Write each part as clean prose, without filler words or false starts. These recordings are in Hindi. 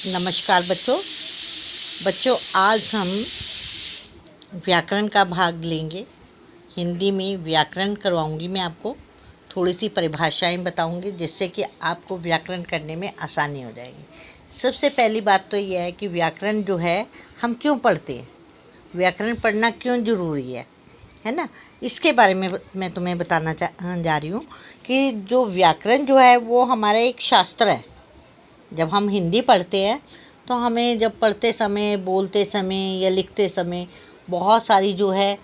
नमस्कार बच्चों आज हम व्याकरण का भाग लेंगे। हिंदी में व्याकरण करवाऊंगी मैं आपको, थोड़ी सी परिभाषाएं बताऊंगी जिससे कि आपको व्याकरण करने में आसानी हो जाएगी। सबसे पहली बात तो यह है कि व्याकरण जो है हम क्यों पढ़ते हैं, व्याकरण पढ़ना क्यों ज़रूरी है ना। इसके बारे में मैं तुम्हें बताना जा रही हूँ कि जो व्याकरण जो है वो हमारा एक शास्त्र है। जब हम हिंदी पढ़ते हैं तो हमें जब पढ़ते समय, बोलते समय या लिखते समय बहुत सारी जो है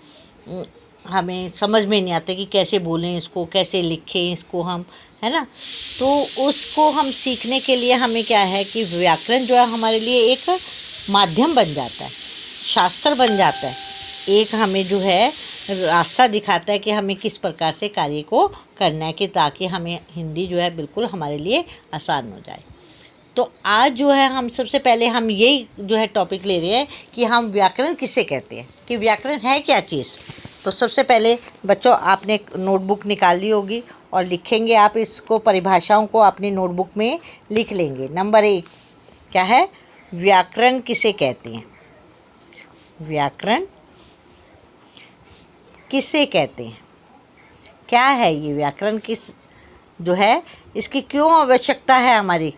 हमें समझ में नहीं आते कि कैसे बोलें इसको, कैसे लिखें इसको हम, है ना। तो उसको हम सीखने के लिए हमें क्या है कि व्याकरण जो है हमारे लिए एक माध्यम बन जाता है, शास्त्र बन जाता है, एक हमें जो है रास्ता दिखाता है कि हमें किस प्रकार से कार्य को करना है, कि ताकि हमें हिंदी जो है बिल्कुल हमारे लिए आसान हो जाए। तो आज जो है हम सबसे पहले हम यही जो है टॉपिक ले रहे हैं कि हम व्याकरण किसे कहते हैं, कि व्याकरण है क्या चीज़। तो सबसे पहले बच्चों आपने एक नोटबुक निकाल ली होगी और लिखेंगे आप इसको, परिभाषाओं को अपनी नोटबुक में लिख लेंगे। नंबर 1 क्या है, व्याकरण किसे कहते हैं। व्याकरण किसे कहते हैं, क्या है ये व्याकरण, किस जो है इसकी क्यों आवश्यकता है हमारी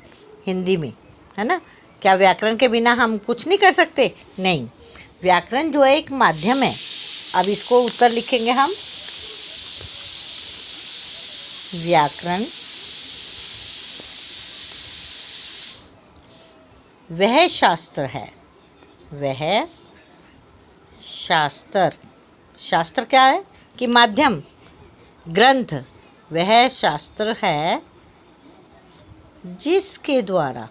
हिंदी में, है ना। क्या व्याकरण के बिना हम कुछ नहीं कर सकते? नहीं, व्याकरण जो है एक माध्यम है। अब इसको उत्तर लिखेंगे हम। व्याकरण वह शास्त्र है, वह शास्त्र, शास्त्र क्या है कि माध्यम, ग्रंथ, वह शास्त्र है जिसके द्वारा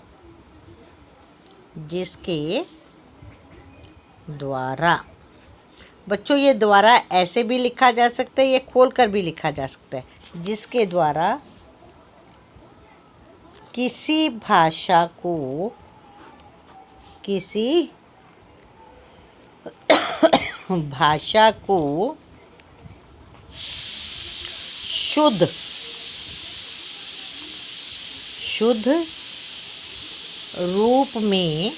बच्चों, ये द्वारा ऐसे भी लिखा जा सकता है, ये खोल कर भी लिखा जा सकता है। जिसके द्वारा किसी भाषा को शुद्ध रूप में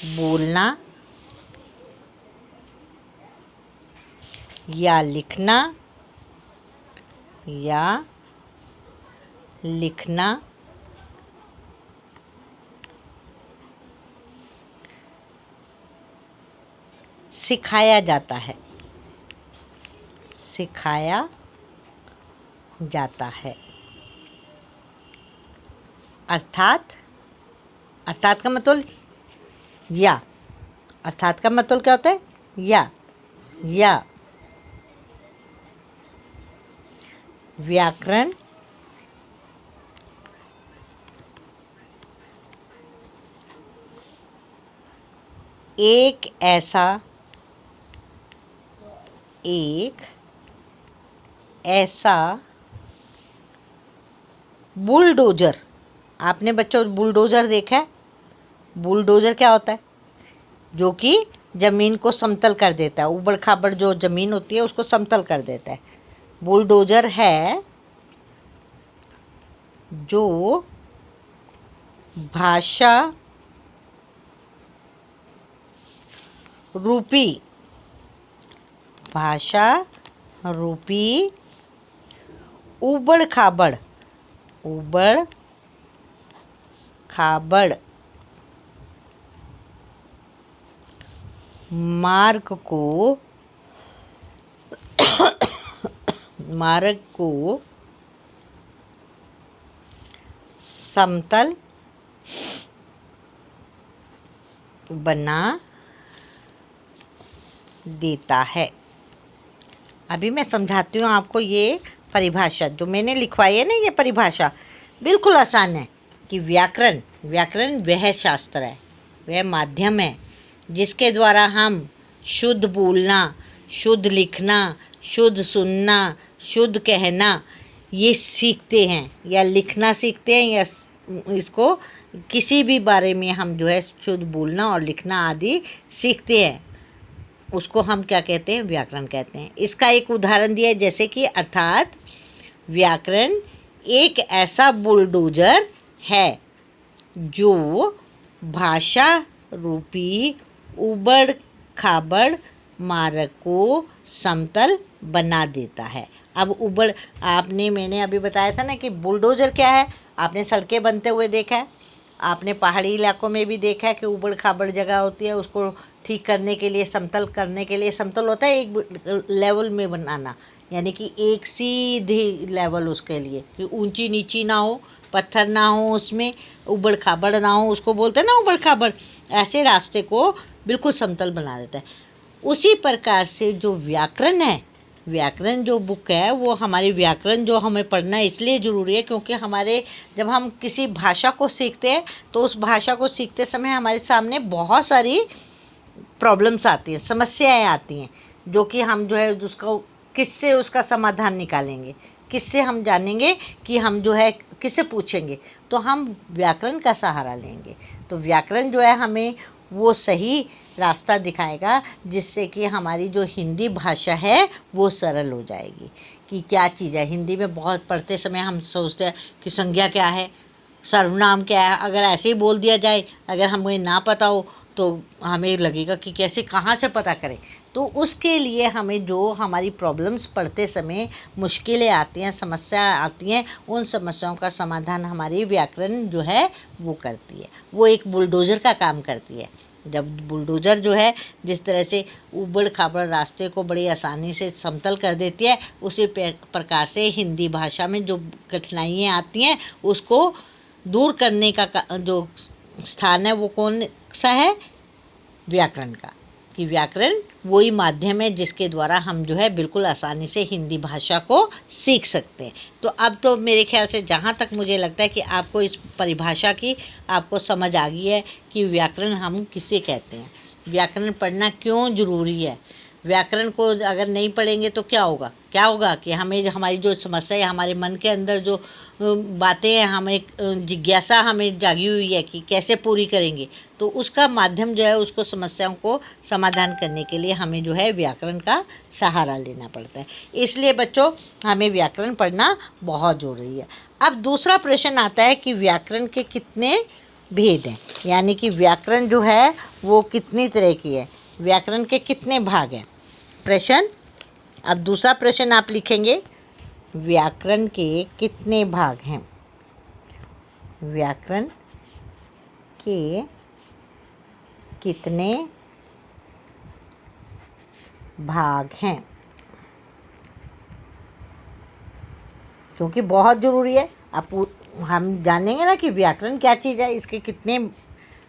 बोलना या लिखना सिखाया जाता है। अर्थात का मतलब अर्थात का मतलब क्या होता है, या व्याकरण एक ऐसा बुलडोजर, आपने बच्चों बुलडोजर देखा है। बुलडोजर क्या होता है, जो कि ज़मीन को समतल कर देता है, उबड़ खाबड़ जो ज़मीन होती है उसको समतल कर देता है। बुलडोजर है जो भाषा रूपी उबड़ खाबड़ मार्ग को समतल बना देता है। अभी मैं समझाती हूँ आपको, ये परिभाषा जो मैंने लिखवाई है ना, ये परिभाषा बिल्कुल आसान है कि व्याकरण वह शास्त्र है, वह माध्यम है जिसके द्वारा हम शुद्ध बोलना, शुद्ध लिखना, शुद्ध सुनना, शुद्ध कहना ये सीखते हैं, या लिखना सीखते हैं, या इसको किसी भी बारे में हम जो है शुद्ध बोलना और लिखना आदि सीखते हैं, उसको हम क्या कहते हैं, व्याकरण कहते हैं। इसका एक उदाहरण दिया है, जैसे कि अर्थात व्याकरण एक ऐसा बुलडोजर है जो भाषा रूपी उबड़ खाबड़ मार्ग को समतल बना देता है। अब मैंने अभी बताया था ना कि बुलडोज़र क्या है। आपने सड़कें बनते हुए देखा है, आपने पहाड़ी इलाकों में भी देखा है कि उबड़ खाबड़ जगह होती है, उसको ठीक करने के लिए, समतल करने के लिए, समतल होता है एक लेवल में बनाना, यानी कि एक सीधी लेवल उसके लिए, कि ऊंची नीची ना हो, पत्थर ना हो, उसमें उबड़ खाबड़ ना हो, उसको बोलते हैं ना उबड़ खाबड़। ऐसे रास्ते को बिल्कुल समतल बना देता है। उसी प्रकार से जो व्याकरण है, व्याकरण जो बुक है, वो हमारी व्याकरण जो हमें पढ़ना इसलिए ज़रूरी है क्योंकि जब हम किसी भाषा को सीखते हैं तो उस भाषा को सीखते समय हमारे सामने बहुत सारी प्रॉब्लम्स आती हैं, समस्याएं आती हैं, जो कि हम जो है किससे उसका समाधान निकालेंगे, किससे हम जानेंगे कि हम जो है किससे पूछेंगे, तो हम व्याकरण का सहारा लेंगे। तो व्याकरण जो है हमें वो सही रास्ता दिखाएगा जिससे कि हमारी जो हिंदी भाषा है वो सरल हो जाएगी। कि क्या चीज़ है, हिंदी में बहुत पढ़ते समय हम सोचते हैं कि संज्ञा क्या है, सर्वनाम क्या है। अगर ऐसे ही बोल दिया जाए, अगर हमें ना पता हो तो हमें लगेगा कि कैसे, कहाँ से पता करें। तो उसके लिए हमें जो हमारी प्रॉब्लम्स पढ़ते समय मुश्किलें आती हैं, समस्या आती हैं, उन समस्याओं का समाधान हमारी व्याकरण जो है वो करती है। वो एक बुलडोज़र का काम करती है। जब बुलडोज़र जो है जिस तरह से उबड़ खाबड़ रास्ते को बड़ी आसानी से समतल कर देती है, उसी प्रकार से हिंदी भाषा में जो कठिनाइयाँ आती हैं उसको दूर करने का जो स्थान है वो कौन सा है, व्याकरण का। कि व्याकरण वही माध्यम है जिसके द्वारा हम जो है बिल्कुल आसानी से हिंदी भाषा को सीख सकते हैं। तो अब तो मेरे ख्याल से जहाँ तक मुझे लगता है कि आपको इस परिभाषा की आपको समझ आ गई है कि व्याकरण हम किसे कहते हैं, व्याकरण पढ़ना क्यों ज़रूरी है। व्याकरण को अगर नहीं पढ़ेंगे तो क्या होगा कि हमें हमारी जो समस्या है, हमारे मन के अंदर जो बातें हैं, हमें जिज्ञासा हमें जागी हुई है कि कैसे पूरी करेंगे, तो उसका माध्यम जो है, उसको समस्याओं को समाधान करने के लिए हमें जो है व्याकरण का सहारा लेना पड़ता है। इसलिए बच्चों हमें व्याकरण पढ़ना बहुत ज़रूरी है। अब दूसरा प्रश्न आता है कि व्याकरण के कितने भेद हैं, यानी कि व्याकरण जो है वो कितनी तरह की है, व्याकरण के कितने भाग हैं। प्रश्न, अब दूसरा प्रश्न आप लिखेंगे, व्याकरण के कितने भाग हैं। व्याकरण के कितने भाग हैं, क्योंकि बहुत ज़रूरी है। अब हम जानेंगे ना कि व्याकरण क्या चीज़ है, इसके कितने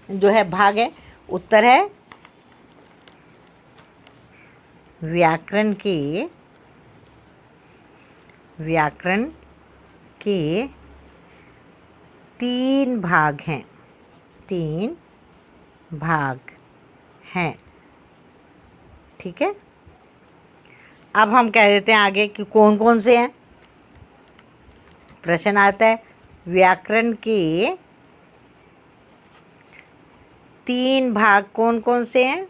जो है भाग है। उत्तर है व्याकरण के 3 भाग हैं, 3 भाग हैं। ठीक है, अब हम कह देते हैं आगे कि कौन कौन से हैं। प्रश्न आता है व्याकरण के 3 भाग कौन कौन से हैं,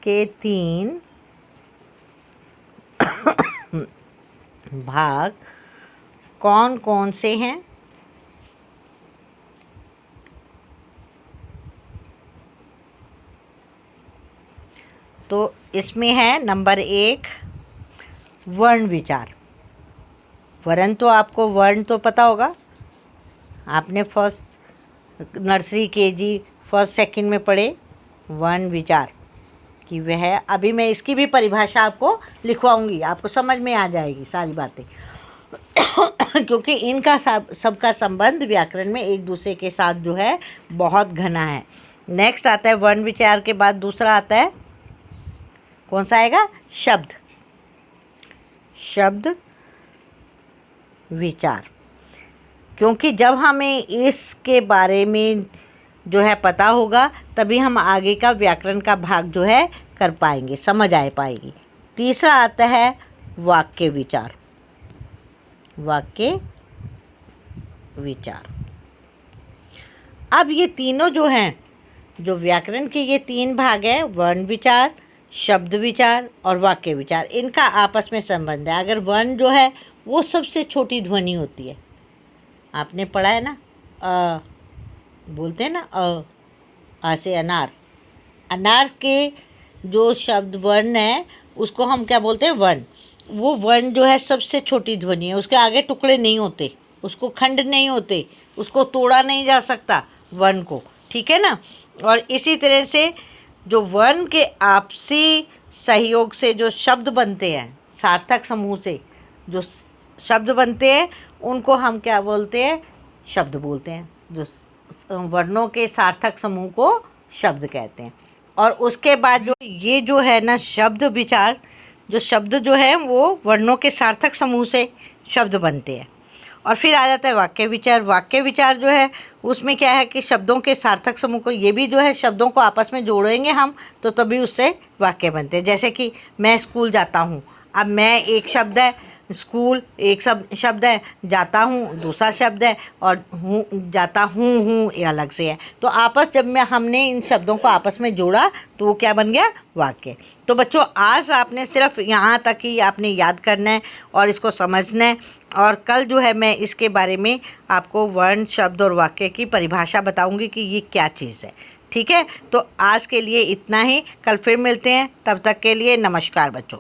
के 3 भाग कौन कौन से हैं। तो इसमें है नंबर 1 वर्ण विचार। वर्ण तो आपको वर्ण तो पता होगा, आपने first nursery KG first second में पढ़े वर्ण विचार कि वह, अभी मैं इसकी भी परिभाषा आपको लिखवाऊंगी, आपको समझ में आ जाएगी सारी बातें क्योंकि इनका सबका संबंध व्याकरण में एक दूसरे के साथ जो है बहुत घना है। नेक्स्ट आता है वर्ण विचार के बाद दूसरा आता है, कौन सा आएगा, शब्द विचार। क्योंकि जब हमें इसके बारे में जो है पता होगा तभी हम आगे का व्याकरण का भाग जो है कर पाएंगे, समझ आ पाएगी। तीसरा आता है वाक्य विचार। अब ये तीनों जो हैं, जो व्याकरण के ये 3 भाग हैं, वर्ण विचार, शब्द विचार और वाक्य विचार, इनका आपस में संबंध है। अगर वर्ण जो है वो सबसे छोटी ध्वनि होती है, आपने पढ़ा है ना, बोलते हैं ना आ से अनार। अनार के जो शब्द वर्ण है उसको हम क्या बोलते हैं, वर्ण। वो वर्ण जो है सबसे छोटी ध्वनि है, उसके आगे टुकड़े नहीं होते, उसको खंड नहीं होते, उसको तोड़ा नहीं जा सकता वर्ण को, ठीक है ना। और इसी तरह से जो वर्ण के आपसी सहयोग से जो शब्द बनते हैं, सार्थक समूह से जो शब्द बनते हैं उनको हम क्या बोलते हैं, शब्द बोलते हैं। जो वर्णों के सार्थक समूह को शब्द कहते हैं। और उसके बाद जो ये जो है ना शब्द विचार, जो शब्द जो है वो वर्णों के सार्थक समूह से शब्द बनते हैं। और फिर आ जाता है वाक्य विचार। वाक्य विचार जो है उसमें क्या है कि शब्दों के सार्थक समूह को, ये भी जो है शब्दों को आपस में जोड़ेंगे हम तो तभी उससे वाक्य बनते हैं। जैसे कि मैं स्कूल जाता हूँ, अब मैं एक शब्द है, स्कूल एक शब्द है, जाता हूँ दूसरा शब्द है, और हूँ जाता हूँ ये अलग से है। तो जब हमने इन शब्दों को आपस में जोड़ा तो वो क्या बन गया, वाक्य। तो बच्चों आज आपने सिर्फ यहाँ तक ही आपने याद करना है और इसको समझना है। और कल जो है मैं इसके बारे में आपको वर्ण, शब्द और वाक्य की परिभाषा बताऊँगी कि ये क्या चीज़ है, ठीक है। तो आज के लिए इतना ही, कल फिर मिलते हैं, तब तक के लिए नमस्कार बच्चों।